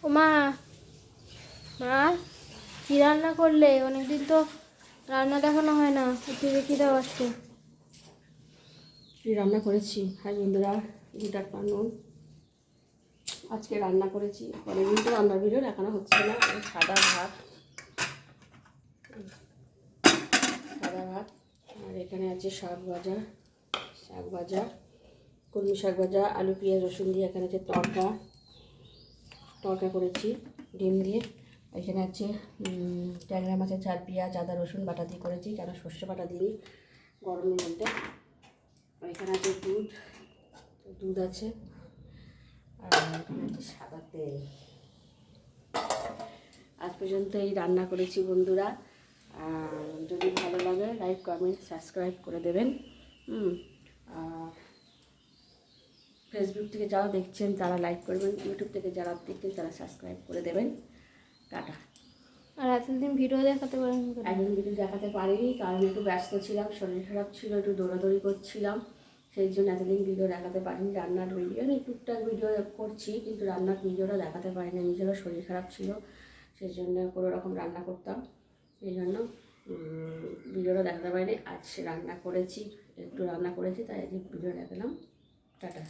ও মা, মা কি রান্না করলে? অনেকদিন তো রান্না দেখানো হয় না, একটু দেখি দাও আজকে। কি রান্না করেছি? হ্যাঁ বন্ধুরা, দুটার পানুন আজকে রান্না করেছি। অনেকদিন তো রান্নার ভিডিও দেখানো হচ্ছে না। সাদা ভাত, আর এখানে আছে শাক ভাজা, কলমি শাক ভাজা, আলু পেঁয়াজ রসুন দিয়ে। এখানে আছে তরকা করেছি ডিম দিয়ে। এখানে আছে ট্যাংরা মাছের ঝাল, পেঁয়াজ আদা রসুন বাটা দিয়ে করেছি, কেন সর্ষে বাটা দিই গরমের মধ্যে। এখানে আছে দুধ আছে, আর এখানে আছে সাদা তেল। আজ পর্যন্ত এই রান্না করেছি বন্ধুরা। যদি ভালো লাগে লাইক কমেন্ট সাবস্ক্রাইব করে দেবেন। আর ফেসবুক থেকে যারা দেখছেন তারা লাইক করবেন, ইউটিউব থেকে যারা দেখছেন তারা সাবস্ক্রাইব করে দেবেন। টাটা। আর এতদিন ভিডিও দেখাতে পারেন? একদিন ভিডিও দেখাতে পারিনি, কারণ একটু ব্যস্ত ছিলাম, শরীর খারাপ ছিল, একটু দৌড়াদৌড়ি করছিলাম, সেই জন্য এতদিন ভিডিও দেখাতে পারিনি। রান্নার ভিডিও টুকটাক ভিডিও করছি, কিন্তু রান্নার ভিডিওটা দেখাতে পারিনি। নিজেরও শরীর খারাপ ছিল, সেই জন্য কোনো রকম রান্না করতাম, এই জন্য ভিডিওটা দেখাতে পারিনি। আজ রান্না করেছি, একটু রান্না করেছি, তাই আজকে ভিডিও দেখালাম। টাটা।